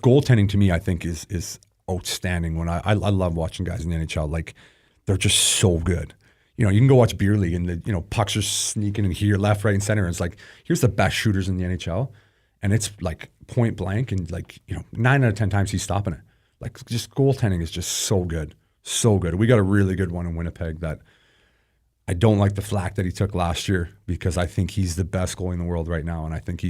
goaltending to me, I think is outstanding. When I love watching guys in the NHL. Like, they're just so good. You know, you can go watch beer league and the pucks are sneaking in here, left, right, and center. And it's like, here's the best shooters in the NHL. And it's like point blank, and 9 out of 10 times he's stopping it. Like, just goaltending is just so good. So good. We got a really good one in Winnipeg that I don't like the flack that he took last year, because I think he's the best goalie in the world right now. And I think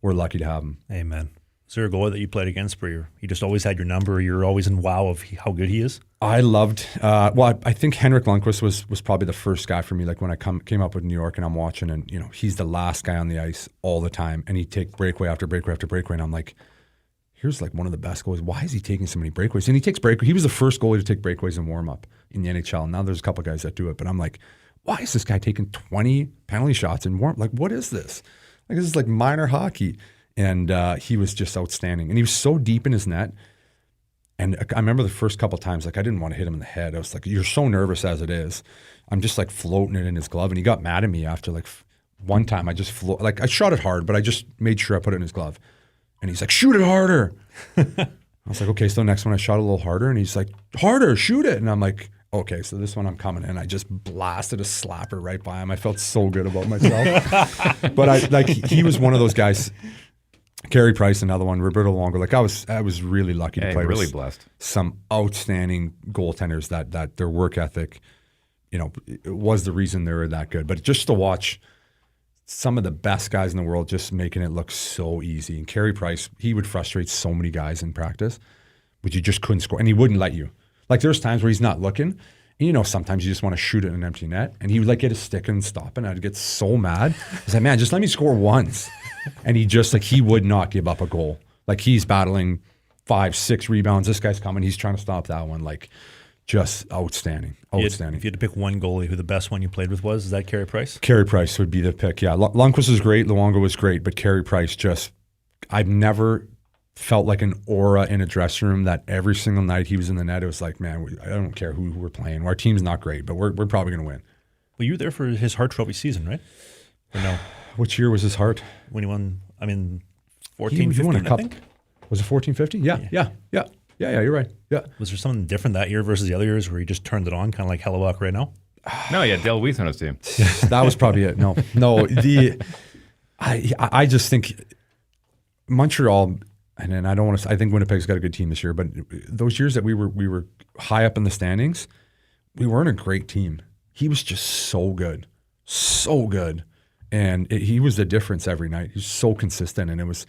we're lucky to have him. Amen. Is there a goalie that you played against where you just always had your number, you're always in wow of how good he is? I loved, I think Henrik Lundqvist was probably the first guy for me. Like, when I came up with New York and I'm watching, and he's the last guy on the ice all the time, and he'd take breakaway after breakaway after breakaway, and I'm like, here's like one of the best goalies. Why is he taking so many breakaways? And he takes breakaways. He was the first goalie to take breakaways in warm-up in the NHL. And now there's a couple guys that do it, but I'm like, why is this guy taking 20 penalty shots in warm? Like, what is this? Like, this is like minor hockey. And he was just outstanding. And he was so deep in his net. And I remember the first couple of times, like, I didn't want to hit him in the head. I was like, you're so nervous as it is. I'm just like floating it in his glove. And he got mad at me after like one time. I just I shot it hard, but I just made sure I put it in his glove. And he's like, shoot it harder. I was like, okay. So next one I shot a little harder, and he's like, harder, shoot it. And I'm like, okay, so this one I'm coming in. I just blasted a slapper right by him. I felt so good about myself. But he was one of those guys. Carey Price, another one. Roberto Luongo. Like, I was really lucky to play really with blessed. Some outstanding goaltenders that their work ethic, it was the reason they were that good. But just to watch some of the best guys in the world just making it look so easy. And Carey Price, he would frustrate so many guys in practice, but you just couldn't score. And he wouldn't let you. Like, there's times where he's not looking. And, sometimes you just want to shoot it in an empty net. And he would like get his stick and stop it. And I'd get so mad. I was like, man, just let me score once. And he would not give up a goal. Like, he's battling 5-6 rebounds. This guy's coming. He's trying to stop that one. Like, just outstanding. Outstanding. If you had to pick one goalie who the best one you played with was, is that Carey Price? Carey Price would be the pick, yeah. Lundqvist was great. Luongo was great. But Carey Price I've never felt like an aura in a dressing room that every single night he was in the net, it was like, man, I don't care who we're playing. Our team's not great, but we're probably going to win. Well, you were there for his Hart Trophy season, right? Or no? Which year was his Hart? When he won, 14, he won 15, a cup. I think? Was it 14, 15? Yeah, you're right. Yeah. Was there something different that year versus the other years where he just turned it on, kind of like Hellebuck right now? No, yeah, Del Weise on his team. That was probably it. No. I just think Montreal, and then I think Winnipeg's got a good team this year, but those years that we were high up in the standings, we weren't a great team. He was just so good. And he was the difference every night. He's so consistent, and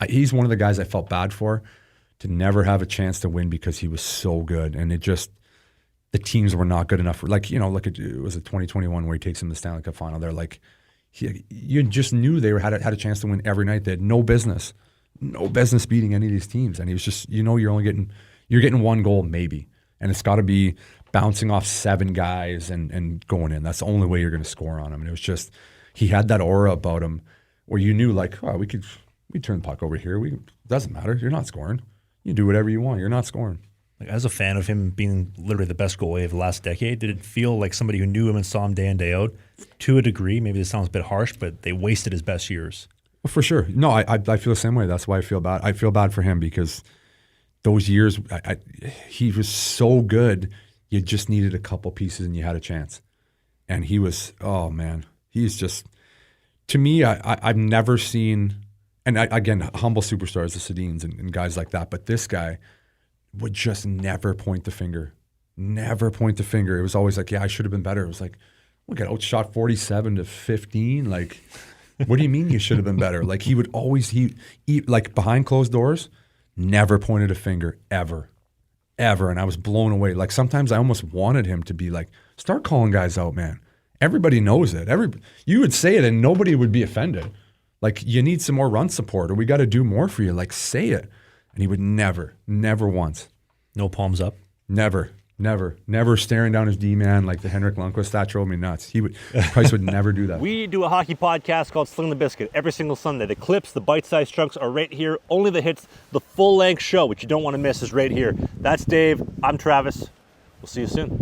he's one of the guys I felt bad for to never have a chance to win because he was so good. And the teams were not good enough. It was a 2021 where he takes him to the Stanley Cup final. They're like, you just knew they had a chance to win every night. They had no business beating any of these teams. And he was just, you're getting one goal maybe. And it's got to be bouncing off 7 guys and going in. That's the only way you're going to score on him. And it was just, he had that aura about him where you knew, like, oh, we turn the puck over here. Doesn't matter. You're not scoring. You do whatever you want. You're not scoring. Like, as a fan of him being literally the best goalie of the last decade, did it feel like somebody who knew him and saw him day in, day out, to a degree, maybe this sounds a bit harsh, but they wasted his best years? Well, for sure. No, I feel the same way. That's why I feel bad. I feel bad for him because those years, he was so good. You just needed a couple pieces and you had a chance. And he was, oh man, he's just, to me, I've never seen, and again, humble superstars, the Sedins and guys like that, but this guy would just never point the finger. Never point the finger. It was always like, yeah, I should have been better. It was like, we got outshot 47-15. Like, what do you mean you should have been better? Like, he would always, like behind closed doors, never pointed a finger, ever. And I was blown away. Like, sometimes I almost wanted him to be like, start calling guys out, man. Everybody knows it. You would say it and nobody would be offended. Like, you need some more run support or we got to do more for you. Like, say it. And he would never once. No palms up? Never staring down his D-man like the Henrik Lundqvist. That drove me nuts. Price would never do that. We do a hockey podcast called Sling the Biscuit every single Sunday. The clips, the bite-sized chunks are right here. Only the hits, the full-length show, which you don't want to miss, is right here. That's Dave. I'm Travis. We'll see you soon.